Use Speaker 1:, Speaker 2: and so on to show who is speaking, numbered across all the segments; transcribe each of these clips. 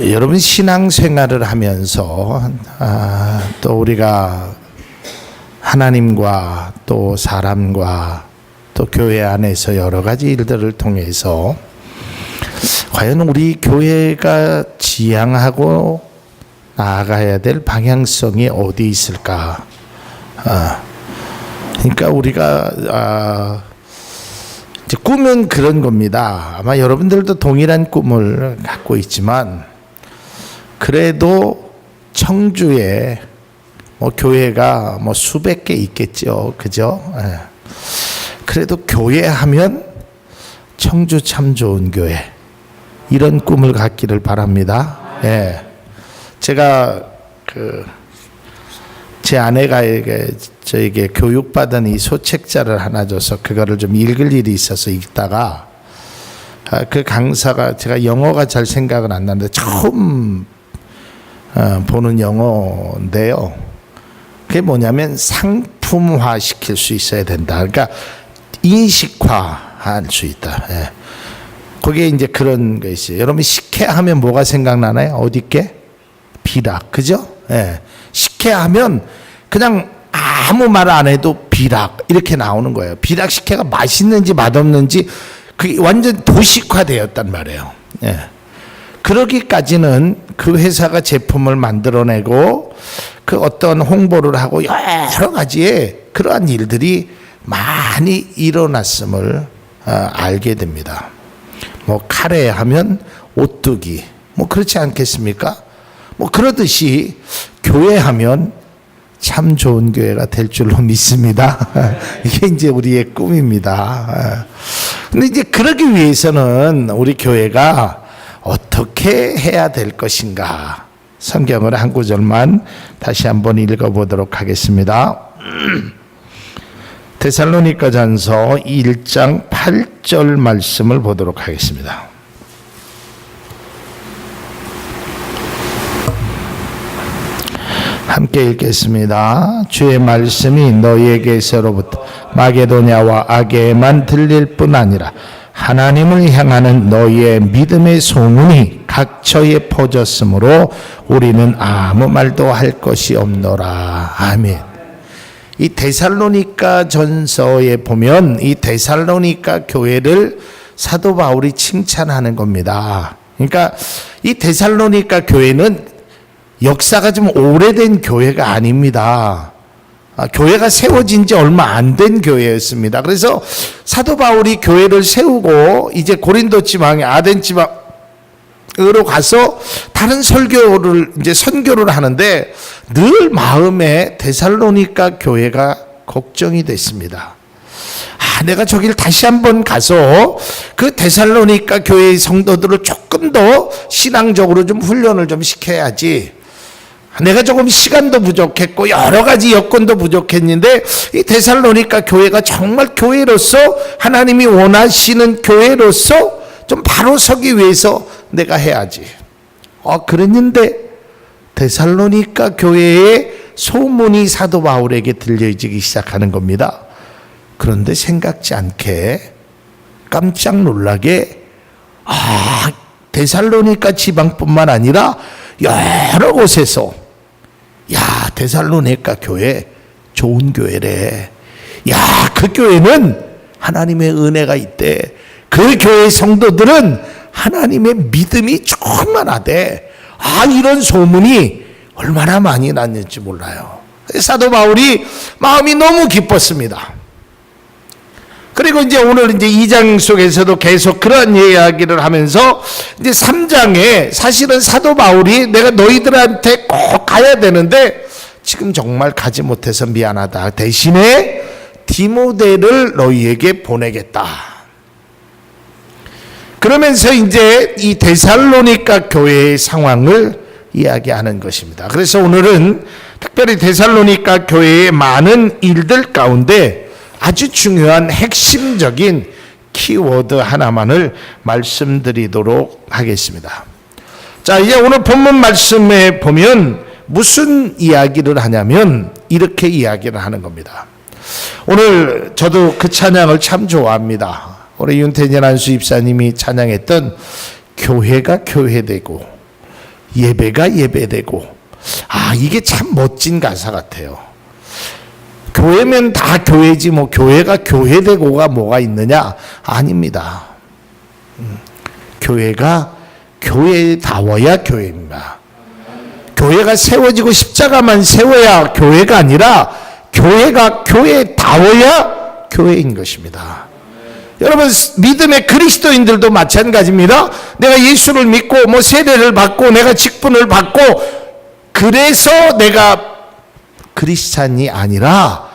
Speaker 1: 여러분 신앙생활을 하면서 또 우리가 하나님과 또 사람과 또 교회 안에서 여러 가지 일들을 통해서 과연 우리 교회가 지향하고 나아가야 될 방향성이 어디 있을까? 그러니까 우리가 이제 꿈은 그런 겁니다. 아마 여러분들도 동일한 꿈을 갖고 있지만 그래도 청주에 교회가 수백 개 있겠죠, 그죠? 그래도 교회 하면 청주 참 좋은 교회, 이런 꿈을 갖기를 바랍니다. 제가 제 아내가 저에게 교육받은 이 소책자를 하나 줘서 그거를 좀 읽을 일이 있어서 읽다가 그 강사가, 제가 영어가 잘 생각은 안 나는데 처음 보는 영어인데요. 그게 뭐냐면 상품화 시킬 수 있어야 된다. 그러니까 인식화할 수 있다. 거기에 이제 그런 게 있어요. 여러분 식혜하면 뭐가 생각나나요? 어디께? 비락, 그죠? 식혜하면 그냥 아무 말 안 해도 비락 이렇게 나오는 거예요. 비락 식혜가 맛있는지 맛없는지 그게 완전 도식화되었단 말이에요. 그러기까지는 그 회사가 제품을 만들어내고 그 어떤 홍보를 하고 여러 가지의 그러한 일들이 많이 일어났음을 알게 됩니다. 카레 하면 오뚜기, 그렇지 않겠습니까? 그러듯이 교회 하면 참 좋은 교회가 될 줄로 믿습니다. 이게 이제 우리의 꿈입니다. 근데 이제 그러기 위해서는 우리 교회가 어떻게 해야 될 것인가? 성경을 한 구절만 다시 한번 읽어보도록 하겠습니다. 데살로니가전서 1장 8절 말씀을 보도록 하겠습니다. 함께 읽겠습니다. 주의 말씀이 너희에게서로부터 마게도냐와 아게에만 들릴 뿐 아니라 하나님을 향하는 너희의 믿음의 소문이 각처에 퍼졌으므로 우리는 아무 말도 할 것이 없노라. 아멘. 이 데살로니가 전서에 보면 이 데살로니가 교회를 사도 바울이 칭찬하는 겁니다. 그러니까 이 데살로니가 교회는 역사가 좀 오래된 교회가 아닙니다. 교회가 세워진 지 얼마 안 된 교회였습니다. 그래서 사도 바울이 교회를 세우고 이제 고린도 지방에 아덴 지방으로 가서 다른 선교를 하는데 늘 마음에 데살로니가 교회가 걱정이 됐습니다. 내가 저길 다시 한번 가서 그 데살로니가 교회의 성도들을 조금 더 신앙적으로 좀 훈련을 좀 시켜야지. 내가 조금 시간도 부족했고 여러 가지 여건도 부족했는데 이 데살로니가 교회가 정말 교회로서 하나님이 원하시는 교회로서 좀 바로 서기 위해서 내가 해야지. 그랬는데 데살로니가 교회의 소문이 사도 바울에게 들려지기 시작하는 겁니다. 그런데 생각지 않게 깜짝 놀라게 데살로니가 지방뿐만 아니라 여러 곳에서 데살로니가 교회 좋은 교회래. 그 교회는 하나님의 은혜가 있대. 그 교회 성도들은 하나님의 믿음이 충만하대. 이런 소문이 얼마나 많이 났는지 몰라요. 사도 바울이 마음이 너무 기뻤습니다. 그리고 이제 오늘 이제 2장 속에서도 계속 그런 이야기를 하면서 이제 3장에 사실은 사도 바울이 내가 너희들한테 꼭 가야 되는데 지금 정말 가지 못해서 미안하다. 대신에 디모데를 너희에게 보내겠다. 그러면서 이제 이 데살로니가 교회의 상황을 이야기하는 것입니다. 그래서 오늘은 특별히 데살로니가 교회의 많은 일들 가운데 아주 중요한 핵심적인 키워드 하나만을 말씀드리도록 하겠습니다. 자, 이제 오늘 본문 말씀에 보면 무슨 이야기를 하냐면 이렇게 이야기를 하는 겁니다. 오늘 저도 그 찬양을 참 좋아합니다. 우리 윤태진 안수 입사님이 찬양했던 교회가 교회되고 예배가 예배되고, 이게 참 멋진 가사 같아요. 교회면 다 교회지 뭐 교회가 교회되고가 뭐가 있느냐? 아닙니다. 교회가 교회다워야 교회입니다. 교회가 세워지고 십자가만 세워야 교회가 아니라 교회가 교회다워야 교회인 것입니다. 여러분, 믿음의 그리스도인들도 마찬가지입니다. 내가 예수를 믿고 뭐 세례를 받고 내가 직분을 받고 그래서 내가 크리스찬이 아니라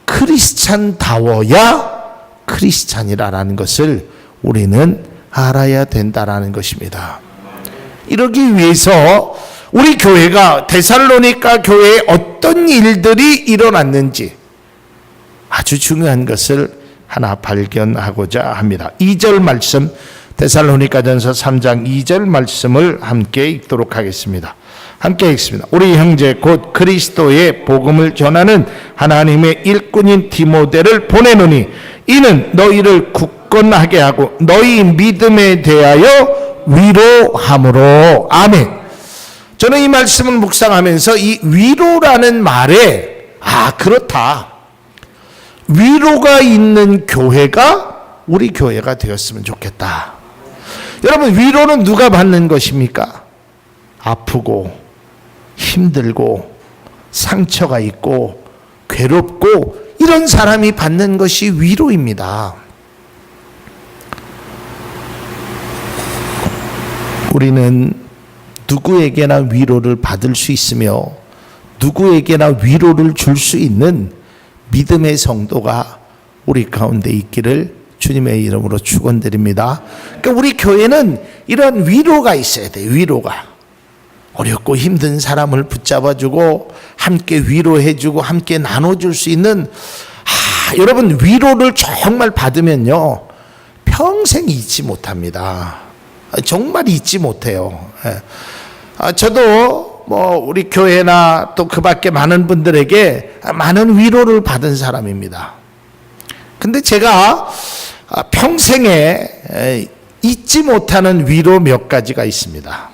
Speaker 1: 크리스찬다워야 크리스찬이라는 것을 우리는 알아야 된다라는 것입니다. 이러기 위해서 우리 교회가 데살로니가 교회에 어떤 일들이 일어났는지 아주 중요한 것을 하나 발견하고자 합니다. 2절 말씀, 데살로니가전서 3장 2절 말씀을 함께 읽도록 하겠습니다. 함께 읽습니다. 우리 형제 곧 그리스도의 복음을 전하는 하나님의 일꾼인 디모데를 보내노니 이는 너희를 굳건하게 하고 너희 믿음에 대하여 위로함으로. 아멘. 저는 이 말씀을 묵상하면서 이 위로라는 말에 그렇다, 위로가 있는 교회가 우리 교회가 되었으면 좋겠다. 여러분, 위로는 누가 받는 것입니까? 아프고 힘들고 상처가 있고 괴롭고 이런 사람이 받는 것이 위로입니다. 우리는 누구에게나 위로를 받을 수 있으며 누구에게나 위로를 줄 수 있는 믿음의 성도가 우리 가운데 있기를 주님의 이름으로 축원드립니다. 그러니까 우리 교회는 이런 위로가 있어야 돼요. 위로가. 어렵고 힘든 사람을 붙잡아주고 함께 위로해주고 함께 나눠줄 수 있는, 여러분, 위로를 정말 받으면요 평생 잊지 못합니다. 정말 잊지 못해요. 저도 뭐 우리 교회나 또 그 밖에 많은 분들에게 많은 위로를 받은 사람입니다. 근데 제가 평생에 잊지 못하는 위로 몇 가지가 있습니다.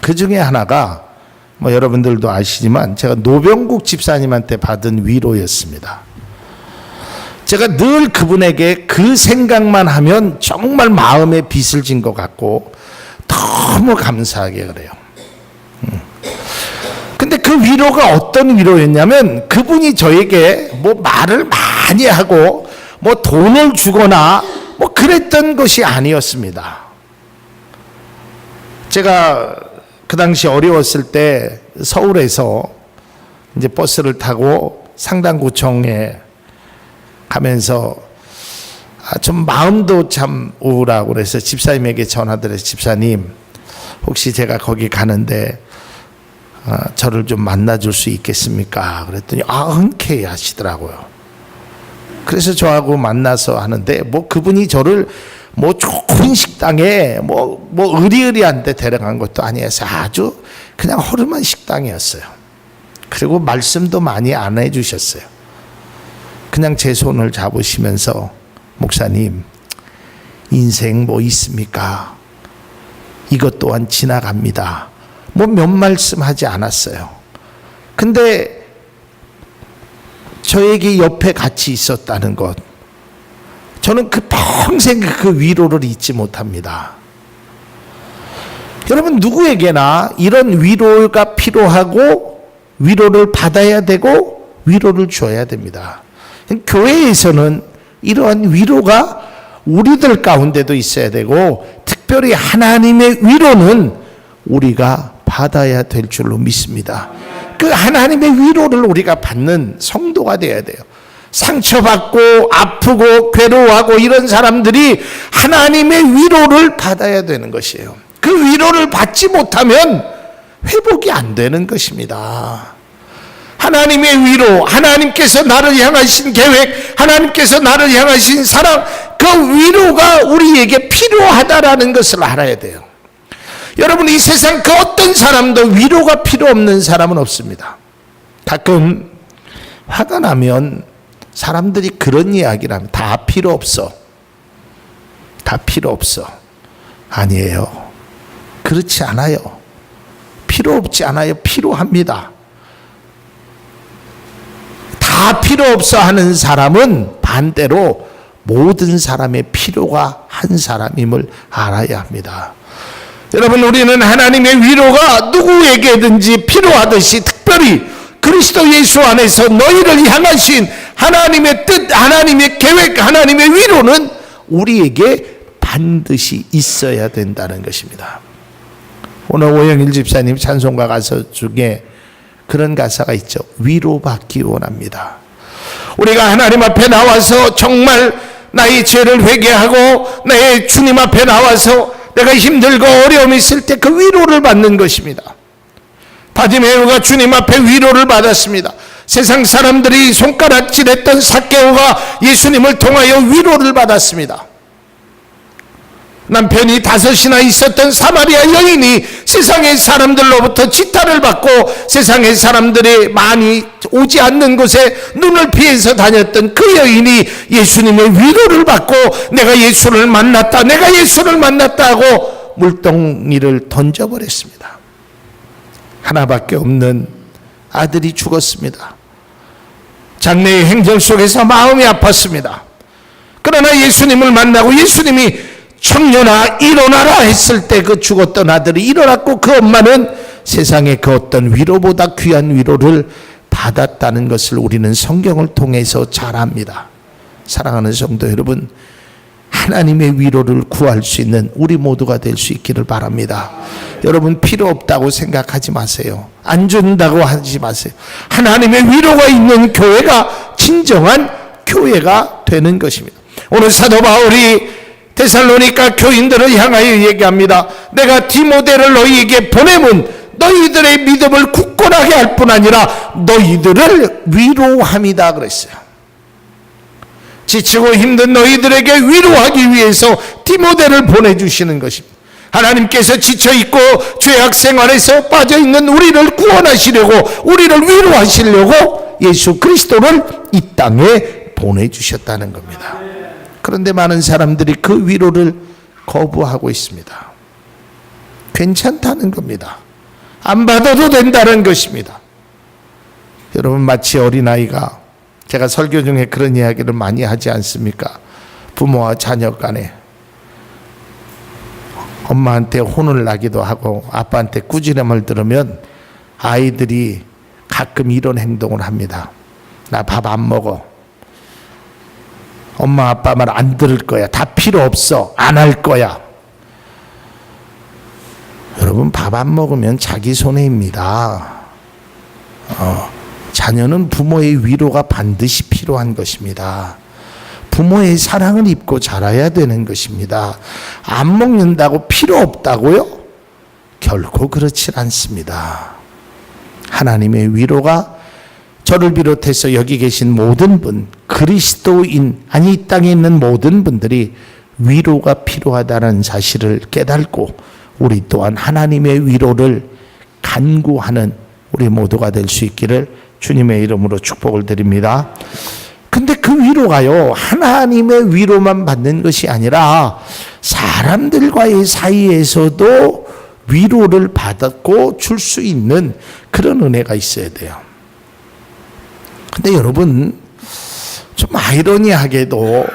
Speaker 1: 그 중에 하나가 뭐 여러분들도 아시지만 제가 노병국 집사님한테 받은 위로였습니다. 제가 늘 그분에게 그 생각만 하면 정말 마음에 빚을 진 것 같고 너무 감사하게 그래요. 근데 그 위로가 어떤 위로였냐면 그분이 저에게 뭐 말을 많이 하고 뭐 돈을 주거나 뭐 그랬던 것이 아니었습니다. 제가 그 당시 어려웠을 때 서울에서 이제 버스를 타고 상당구청에 가면서 좀 마음도 참 우울하고 그래서 집사님에게 전화드려서 집사님, 혹시 제가 거기 가는데 저를 좀 만나줄 수 있겠습니까? 그랬더니 흔쾌히 하시더라고요. 그래서 저하고 만나서 하는데 뭐 그분이 저를 뭐 좋은 식당에 뭐 의리의리한 데 데려간 것도 아니어서 아주 그냥 허름한 식당이었어요. 그리고 말씀도 많이 안 해주셨어요. 그냥 제 손을 잡으시면서 목사님, 인생 뭐 있습니까? 이것 또한 지나갑니다. 뭐 몇 말씀 하지 않았어요. 근데 저에게 옆에 같이 있었다는 것, 저는 그 평생 그 위로를 잊지 못합니다. 여러분, 누구에게나 이런 위로가 필요하고 위로를 받아야 되고 위로를 줘야 됩니다. 교회에서는 이러한 위로가 우리들 가운데도 있어야 되고 특별히 하나님의 위로는 우리가 받아야 될 줄로 믿습니다. 그 하나님의 위로를 우리가 받는 성도가 되어야 돼요. 상처받고 아프고 괴로워하고 이런 사람들이 하나님의 위로를 받아야 되는 것이에요. 그 위로를 받지 못하면 회복이 안 되는 것입니다. 하나님의 위로, 하나님께서 나를 향하신 계획, 하나님께서 나를 향하신 사랑, 그 위로가 우리에게 필요하다라는 것을 알아야 돼요. 여러분, 이 세상 그 어떤 사람도 위로가 필요 없는 사람은 없습니다. 가끔 화가 나면 사람들이 그런 이야기를 하면 다 필요 없어. 다 필요 없어. 아니에요. 그렇지 않아요. 필요 없지 않아요. 필요합니다. 다 필요 없어 하는 사람은 반대로 모든 사람의 필요가 한 사람임을 알아야 합니다. 여러분, 우리는 하나님의 위로가 누구에게든지 필요하듯이 특별히 그리스도 예수 안에서 너희를 향하신 하나님의 뜻, 하나님의 계획, 하나님의 위로는 우리에게 반드시 있어야 된다는 것입니다. 오늘 오영일 집사님 찬송가 가사 중에 그런 가사가 있죠. 위로받기 원합니다. 우리가 하나님 앞에 나와서 정말 나의 죄를 회개하고 나의 주님 앞에 나와서 내가 힘들고 어려움이 있을 때 그 위로를 받는 것입니다. 바디메오가 주님 앞에 위로를 받았습니다. 세상 사람들이 손가락질했던 삭개오가 예수님을 통하여 위로를 받았습니다. 남편이 5이나 있었던 사마리아 여인이 세상의 사람들로부터 지탄을 받고 세상의 사람들이 많이 오지 않는 곳에 눈을 피해서 다녔던 그 여인이 예수님의 위로를 받고 내가 예수를 만났다, 내가 예수를 만났다 하고 물동이를 던져버렸습니다. 하나밖에 없는 아들이 죽었습니다. 장래의 행전 속에서 마음이 아팠습니다. 그러나 예수님을 만나고 예수님이 청년아 일어나라 했을 때 그 죽었던 아들이 일어났고 그 엄마는 세상의 그 어떤 위로보다 귀한 위로를 받았다는 것을 우리는 성경을 통해서 잘 압니다. 사랑하는 성도 여러분, 하나님의 위로를 구할 수 있는 우리 모두가 될 수 있기를 바랍니다. 여러분, 필요 없다고 생각하지 마세요. 안 준다고 하지 마세요. 하나님의 위로가 있는 교회가 진정한 교회가 되는 것입니다. 오늘 사도 바울이 데살로니가 교인들을 향하여 얘기합니다. 내가 디모데를 너희에게 보내면 너희들의 믿음을 굳건하게 할 뿐 아니라 너희들을 위로함이다 그랬어요. 지치고 힘든 너희들에게 위로하기 위해서 디모데를 보내주시는 것입니다. 하나님께서 지쳐있고 죄악 생활에서 빠져있는 우리를 구원하시려고, 우리를 위로하시려고 예수 그리스도를 이 땅에 보내주셨다는 겁니다. 그런데 많은 사람들이 그 위로를 거부하고 있습니다. 괜찮다는 겁니다. 안 받아도 된다는 것입니다. 여러분, 마치 어린아이가, 제가 설교 중에 그런 이야기를 많이 하지 않습니까? 부모와 자녀 간에 엄마한테 혼을 나기도 하고 아빠한테 꾸지람을 들으면 아이들이 가끔 이런 행동을 합니다. 나 밥 안 먹어. 엄마 아빠 말 안 들을 거야. 다 필요 없어. 안 할 거야. 여러분, 밥 안 먹으면 자기 손해입니다. 자녀는 부모의 위로가 반드시 필요한 것입니다. 부모의 사랑을 입고 자라야 되는 것입니다. 안 먹는다고 필요 없다고요? 결코 그렇지 않습니다. 하나님의 위로가 저를 비롯해서 여기 계신 모든 분, 그리스도인, 아니 이 땅에 있는 모든 분들이 위로가 필요하다는 사실을 깨닫고 우리 또한 하나님의 위로를 간구하는 우리 모두가 될 수 있기를 주님의 이름으로 축복을 드립니다. 근데 그 위로가요, 하나님의 위로만 받는 것이 아니라 사람들과의 사이에서도 위로를 받았고 줄 수 있는 그런 은혜가 있어야 돼요. 근데 여러분, 좀 아이러니하게도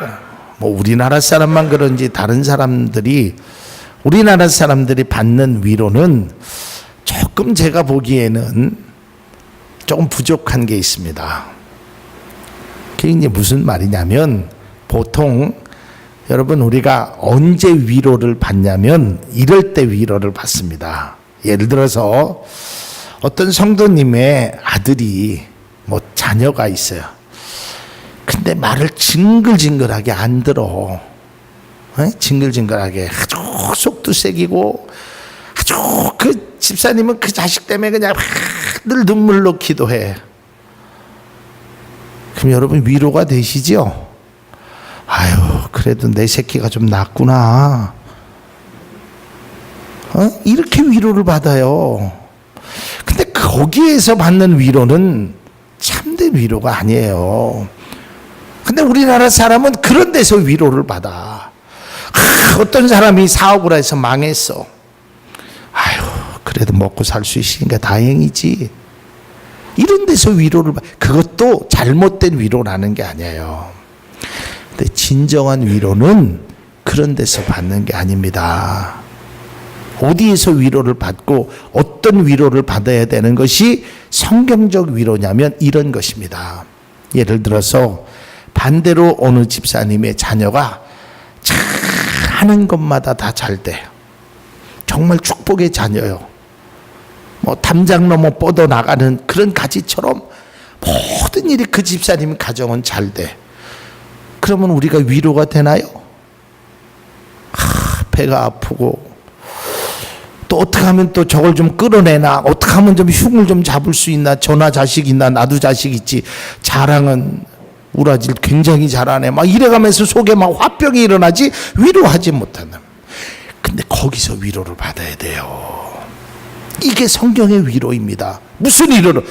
Speaker 1: 뭐 우리나라 사람만 그런지 다른 사람들이, 우리나라 사람들이 받는 위로는 조금 제가 보기에는 조금 부족한 게 있습니다. 그게 이제 무슨 말이냐면, 보통 여러분 우리가 언제 위로를 받냐면 이럴 때 위로를 받습니다. 예를 들어서 어떤 성도님의 아들이 뭐 자녀가 있어요. 근데 말을 징글징글하게 안 들어. 징글징글하게 아주 속도 세기고 아주 그 집사님은 그 자식 때문에 그냥 늘 눈물로 기도해. 그럼 여러분 위로가 되시죠? 아유, 그래도 내 새끼가 좀 낫구나. 이렇게 위로를 받아요. 근데 거기에서 받는 위로는 참된 위로가 아니에요. 근데 우리나라 사람은 그런 데서 위로를 받아. 어떤 사람이 사업을 해서 망했어. 아유, 그래도 먹고 살 수 있으니까 다행이지. 이런 데서 위로를 그것도 잘못된 위로라는 게 아니에요. 근데 진정한 위로는 그런 데서 받는 게 아닙니다. 어디에서 위로를 받고 어떤 위로를 받아야 되는 것이 성경적 위로냐면 이런 것입니다. 예를 들어서 반대로 어느 집사님의 자녀가 잘 하는 것마다 다 잘 돼요. 정말 축복의 자녀요. 뭐 담장 넘어 뻗어나가는 그런 가지처럼 모든 일이 그 집사님 가정은 잘 돼. 그러면 우리가 위로가 되나요? 배가 아프고 또 어떻게 하면 또 저걸 좀 끌어내나, 어떻게 하면 좀 흉을 좀 잡을 수 있나, 저나 자식 있나, 나도 자식 있지, 자랑은 우라질 굉장히 잘하네, 막 이래가면서 속에 막 화병이 일어나지 위로하지 못한다. 근데 거기서 위로를 받아야 돼요. 이게 성경의 위로입니다. 무슨 위로를?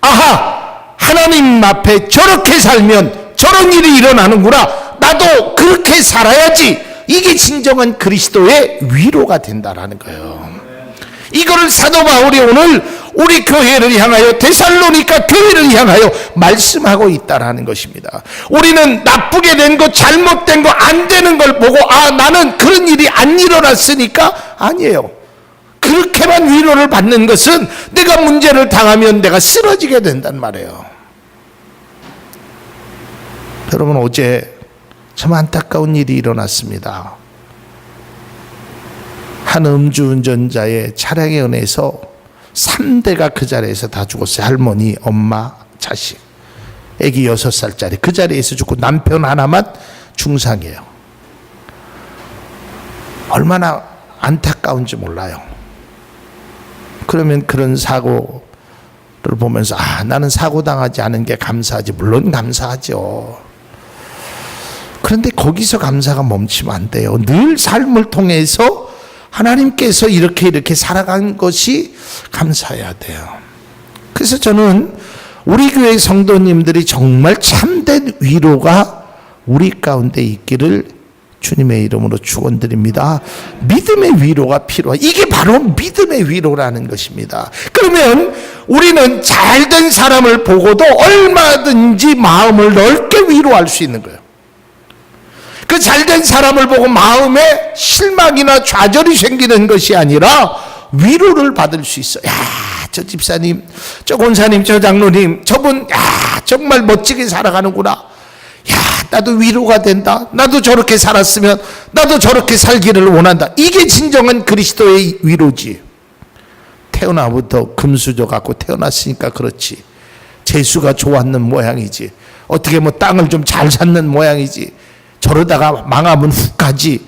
Speaker 1: 아하, 하나님 앞에 저렇게 살면 저런 일이 일어나는구나, 나도 그렇게 살아야지. 이게 진정한 그리스도의 위로가 된다라는 거예요. 이거를 사도 바울이 오늘 우리 교회를 향하여, 데살로니가 교회를 향하여 말씀하고 있다라는 것입니다. 우리는 나쁘게 된 거, 잘못된 거, 안 되는 걸 보고 나는 그런 일이 안 일어났으니까, 아니에요. 그렇게만 위로를 받는 것은 내가 문제를 당하면 내가 쓰러지게 된단 말이에요. 여러분, 어제 참 안타까운 일이 일어났습니다. 한 음주운전자의 차량에 의해서 3대가 그 자리에서 다 죽었어요. 할머니, 엄마, 자식, 애기 6살짜리 그 자리에서 죽고 남편 하나만 중상이에요. 얼마나 안타까운지 몰라요. 그러면 그런 사고를 보면서 나는 사고 당하지 않은 게 감사하지. 물론 감사하죠. 그런데 거기서 감사가 멈추면 안 돼요. 늘 삶을 통해서 하나님께서 이렇게 살아간 것이 감사해야 돼요. 그래서 저는 우리 교회 성도님들이 정말 참된 위로가 우리 가운데 있기를 주님의 이름으로 축원드립니다. 믿음의 위로가 필요해. 이게 바로 믿음의 위로라는 것입니다. 그러면 우리는 잘된 사람을 보고도 얼마든지 마음을 넓게 위로할 수 있는 거예요. 그 잘된 사람을 보고 마음에 실망이나 좌절이 생기는 것이 아니라 위로를 받을 수 있어요. 야, 저 집사님, 저 권사님, 저 장로님, 저분 정말 멋지게 살아가는구나. 야, 나도 위로가 된다. 나도 저렇게 살았으면 나도 저렇게 살기를 원한다. 이게 진정한 그리스도의 위로지. 태어나부터 금수저 갖고 태어났으니까 그렇지. 재수가 좋았는 모양이지. 어떻게 뭐 땅을 좀 잘 샀는 모양이지. 저러다가 망하면 훅 가지.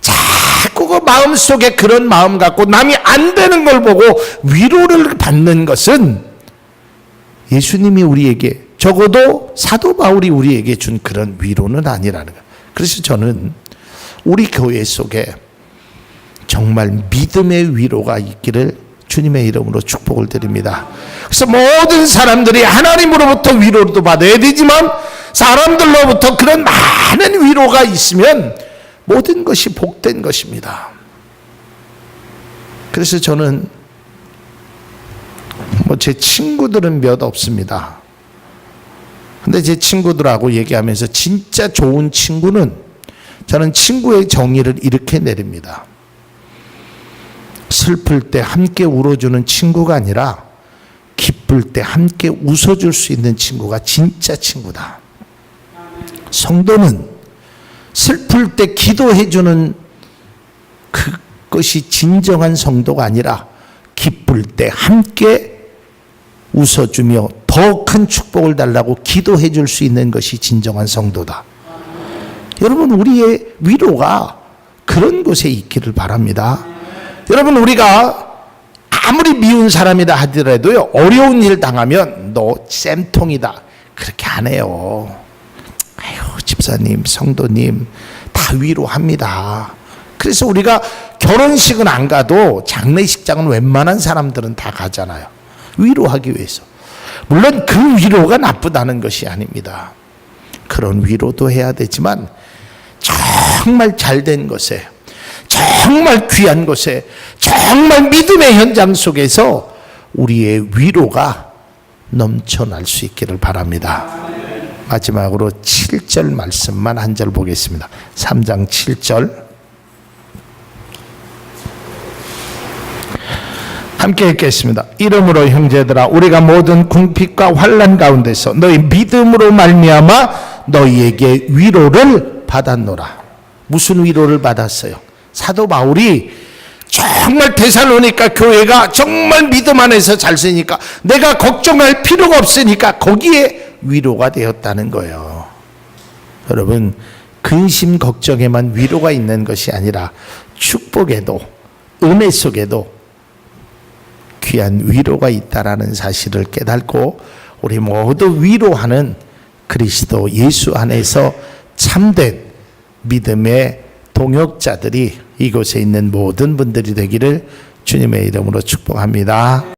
Speaker 1: 자꾸 그 마음속에 그런 마음 갖고 남이 안 되는 걸 보고 위로를 받는 것은 예수님이 우리에게, 적어도 사도 바울이 우리에게 준 그런 위로는 아니라는 거예요. 그래서 저는 우리 교회 속에 정말 믿음의 위로가 있기를 주님의 이름으로 축복을 드립니다. 그래서 모든 사람들이 하나님으로부터 위로도 받아야 되지만 사람들로부터 그런 많은 위로가 있으면 모든 것이 복된 것입니다. 그래서 저는 제 친구들은 몇 없습니다. 근데 제 친구들하고 얘기하면서 진짜 좋은 친구는, 저는 친구의 정의를 이렇게 내립니다. 슬플 때 함께 울어주는 친구가 아니라 기쁠 때 함께 웃어줄 수 있는 친구가 진짜 친구다. 성도는 슬플 때 기도해주는 그것이 진정한 성도가 아니라 기쁠 때 함께 웃어주며 더 큰 축복을 달라고 기도해 줄 수 있는 것이 진정한 성도다. 여러분, 우리의 위로가 그런 곳에 있기를 바랍니다. 여러분, 우리가 아무리 미운 사람이다 하더라도요, 어려운 일 당하면 너 쌤통이다 그렇게 안 해요. 아유, 집사님, 성도님 다 위로합니다. 그래서 우리가 결혼식은 안 가도 장례식장은 웬만한 사람들은 다 가잖아요. 위로하기 위해서. 물론 그 위로가 나쁘다는 것이 아닙니다. 그런 위로도 해야 되지만 정말 잘된 곳에, 정말 귀한 곳에, 정말 믿음의 현장 속에서 우리의 위로가 넘쳐날 수 있기를 바랍니다. 마지막으로 7절 말씀만 한 절 보겠습니다. 3장 7절 함께 읽겠습니다. 이러므로 형제들아 우리가 모든 궁핍과 환난 가운데서 너희 믿음으로 말미암아 너희에게 위로를 받았노라. 무슨 위로를 받았어요? 사도 바울이 정말 데살로니가 교회가 정말 믿음 안에서 잘 쓰니까 내가 걱정할 필요가 없으니까 거기에 위로가 되었다는 거예요. 여러분, 근심 걱정에만 위로가 있는 것이 아니라 축복에도 은혜 속에도 귀한 위로가 있다라는 사실을 깨닫고 우리 모두 위로하는 그리스도 예수 안에서 참된 믿음의 동역자들이 이곳에 있는 모든 분들이 되기를 주님의 이름으로 축복합니다.